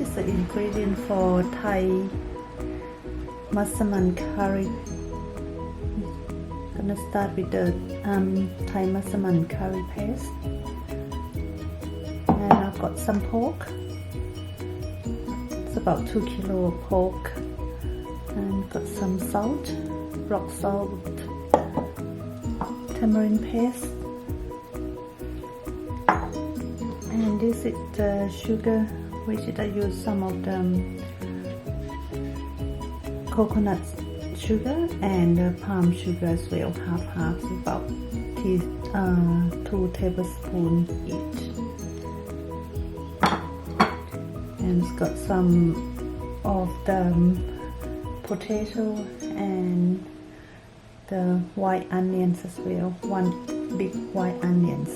is the ingredient for Thai Massaman Curry. Gonna start with the Thai Massaman Curry paste. And I've got some pork. It's about 2 kilo of pork. And got some salt, rock salt, tamarind paste. And this is the sugar, which I use some of the coconut sugar and palm sugar as well, half, about 2 tablespoons each. And it's got some of the potato and the white onions as well, 1 big white onions,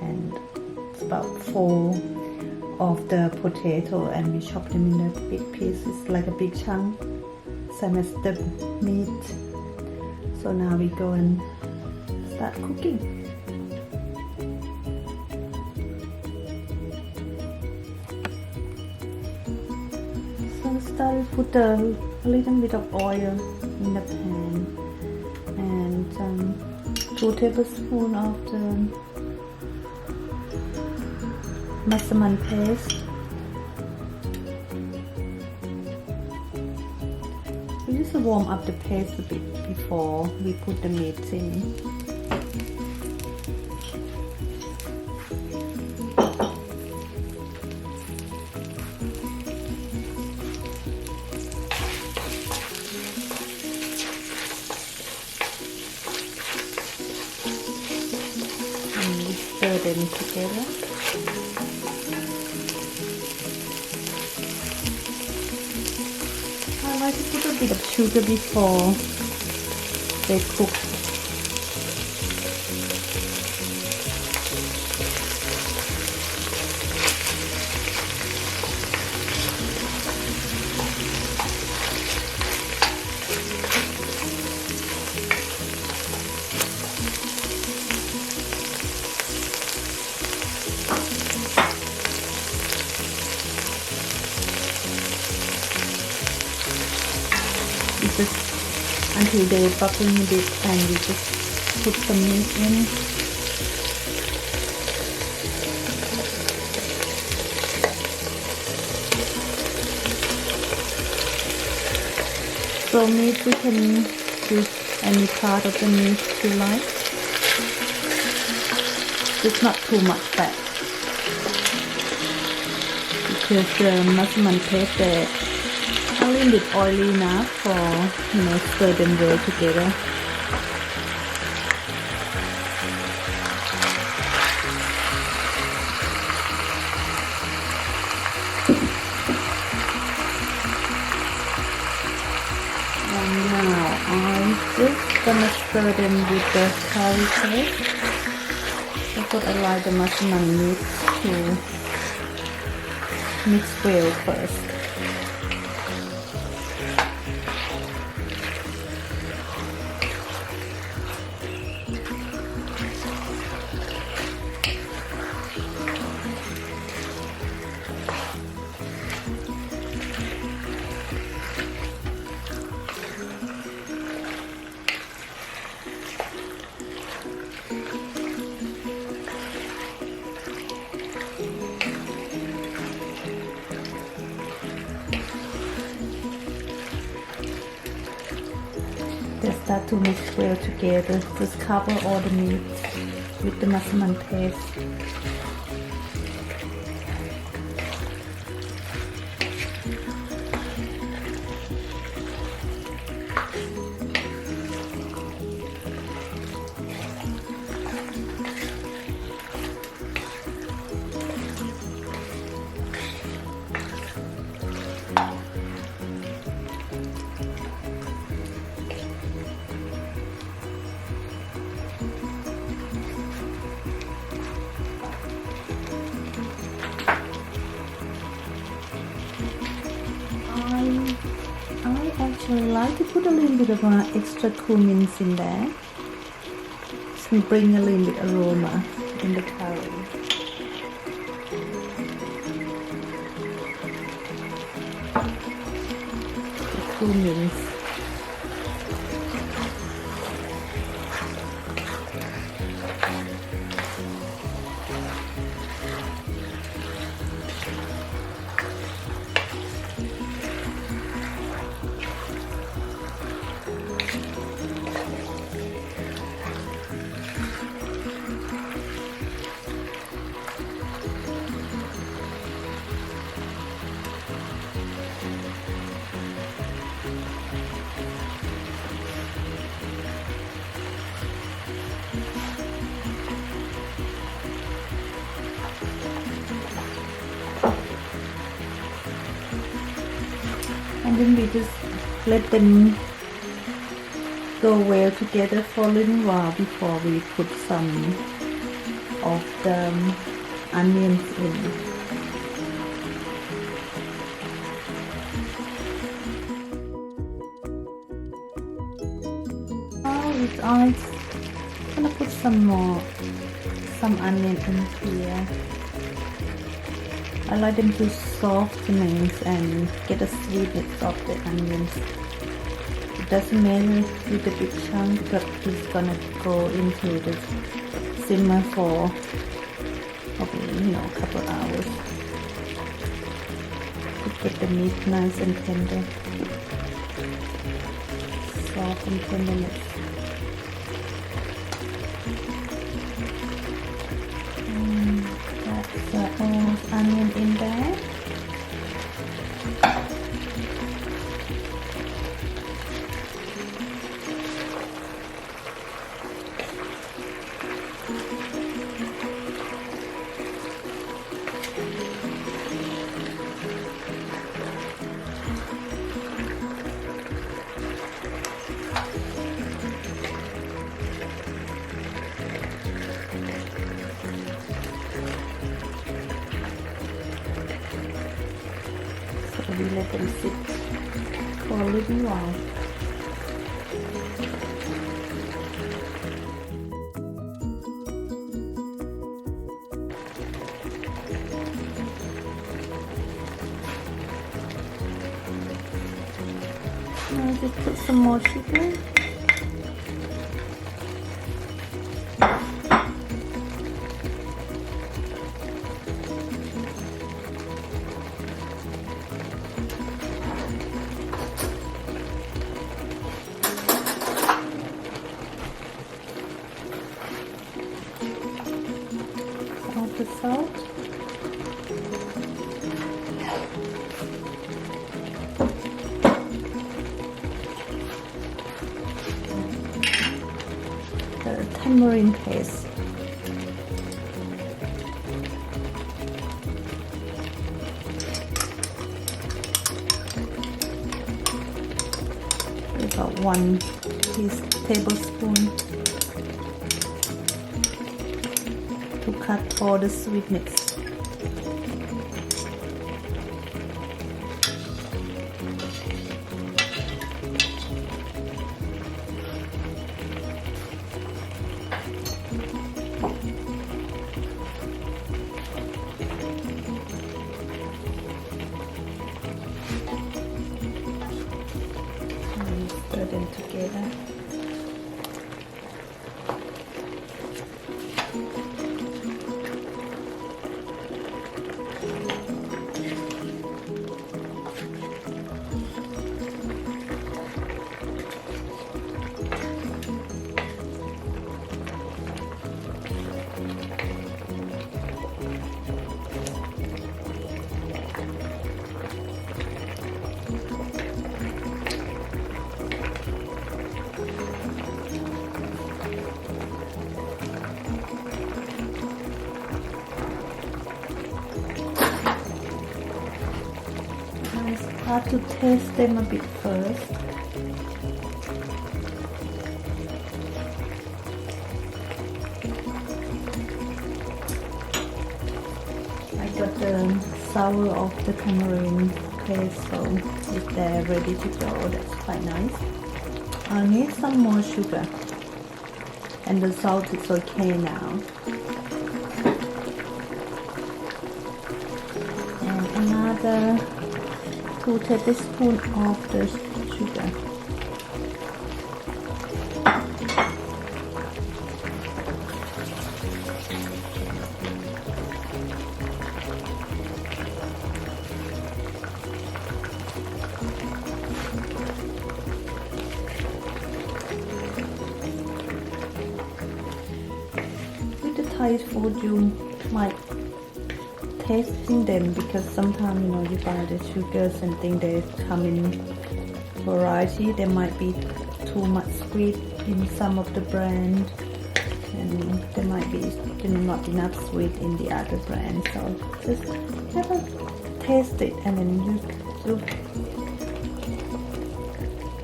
and it's about 4 of the potato, and we chop them in a big pieces like a big chunk, same as the meat. So now we go and start cooking. So start put a little bit of oil in the pan and 2 tablespoons of the Massaman paste. We used to warm up the paste a bit before we put the meat in. And we stir them together. I like to put a bit of sugar before they cook. Just until they bubble a bit, and we just put some meat in. So meat, we can use any part of the meat you like. Just not too much fat, because the Massaman paste there a little bit oily enough for, stir them well together. And now I'm just gonna stir them with the curry paste. That's what I like the Massaman meat to mix well first. They start to mix well together. Just cover all the meat with the Massaman paste. I actually like to put a little bit of extra cumin in there. To bring a little bit aroma in the curry. cumin. And then we just let them go well together for a little while before we put some of the onions in. It's always gonna put some onion in here. I like them to soften and get the sweetness of the onions. It doesn't matter with the big chunk, but it's gonna go into the simmer for probably a couple hours to get the meat nice and tender, soft and tenderness. That's the onion in there. We let them sit for a little while. Now just put some more sugar. The salt. The tamarind paste. About 1 tablespoon. To cut all the sweetness. And stir them together. I have to taste them a bit first. I got the sour of the tamarind paste, so if they're ready to go, that's quite nice. I need some more sugar, and the salt is okay now. And another 2 tablespoons of the sugar. With the Thai food, you might tasting them because sometimes you buy the sugars and think they come in variety. There might be too much sweet in some of the brand, and there might be not enough sweet in the other brand. So just have a taste it, and then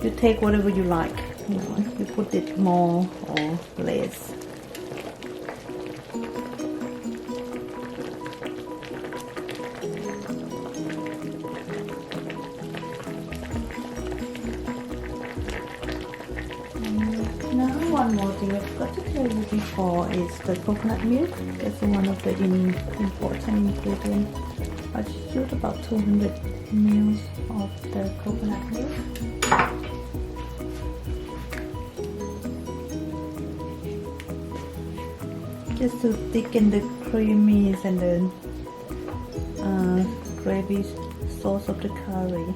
you take whatever you like. You put it more or less. One more thing I forgot to tell you before is the coconut milk. That's one of the important ingredients. I shoot about 200 ml of the coconut milk. Just to thicken the creamies and the gravy sauce of the curry.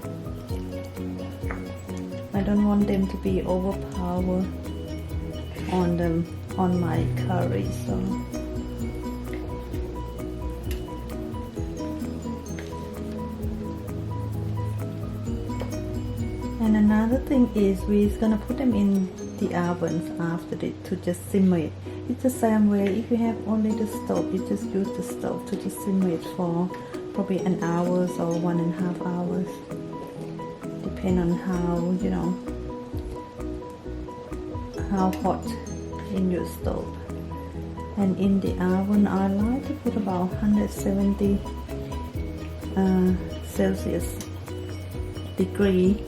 I don't want them to be overpowered on my curry, so and another thing is we're gonna put them in the ovens after it to just simmer it. It's the same way. If you have only the stove, you just use the stove to just simmer it for probably an hour or 1.5 hours, depending on how hot in your stove. And in the oven, I like to put about 170 Celsius degree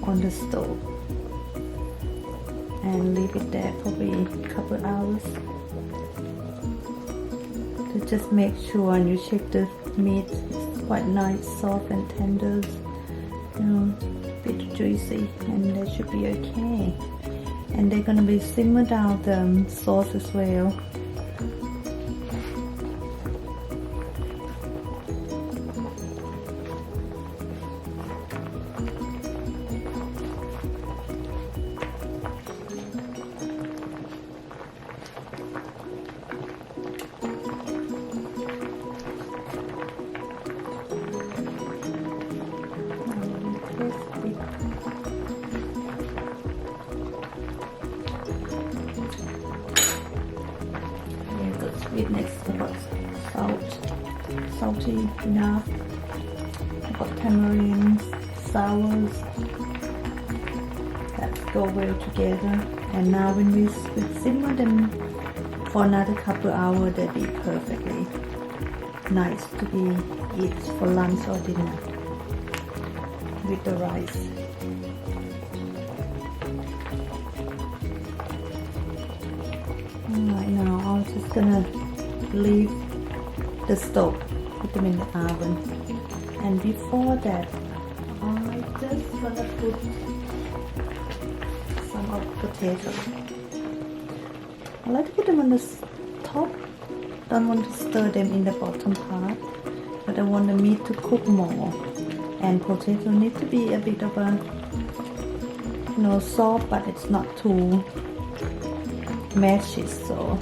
on the stove and leave it there probably a couple hours to just make sure, and you check the meat is quite nice, soft and tender, a bit juicy, and that should be okay. And they're gonna be simmered down the sauce as well. Sweetness, I've got salty enough. I've got tamarind, sours that go well together. And now when we simmer them for another couple hours, they'll be perfectly nice to be eat for lunch or dinner with the rice. Right now, I'm just gonna leave the stove, put them in the oven, and before that, I just gonna put some of potatoes. I like to put them on the top. Don't want to stir them in the bottom part, but I want the meat to cook more, and potato need to be a bit of a soft, but it's not too mashy, so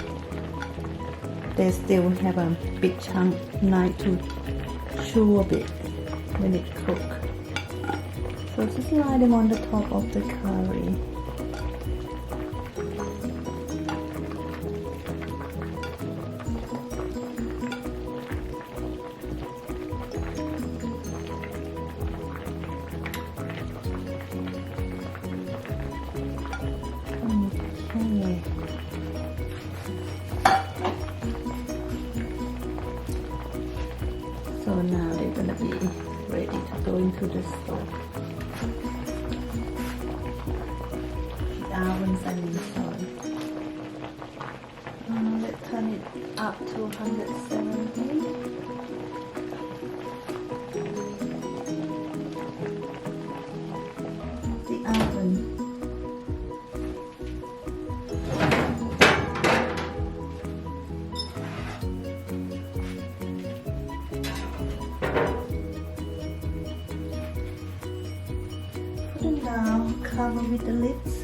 they still have a big chunk, nice to chew a bit when it cooks. So just lie them on the top of the curry. Okay. So now they're gonna be ready to go into the stove. The ovens are inside. Let's turn it up to 170. The with the lids.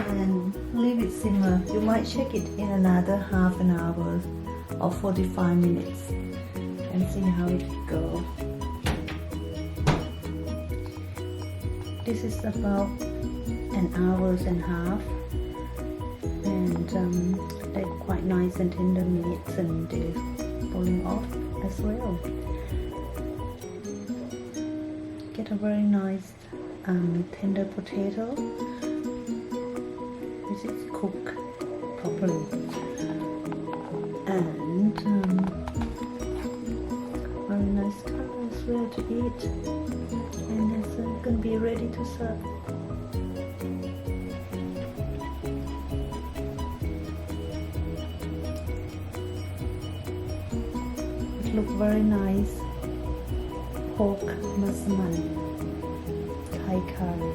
And leave it simmer. You might check it in another half an hour or 45 minutes and see how it goes. This is about an hour and a half, and they're quite nice and tender meats, and they're falling off as well. Get a very nice tender potato, which is cooked properly, and very nice color as well to eat, and it's gonna be ready to serve. Look very nice. Pork Massaman Thai curry.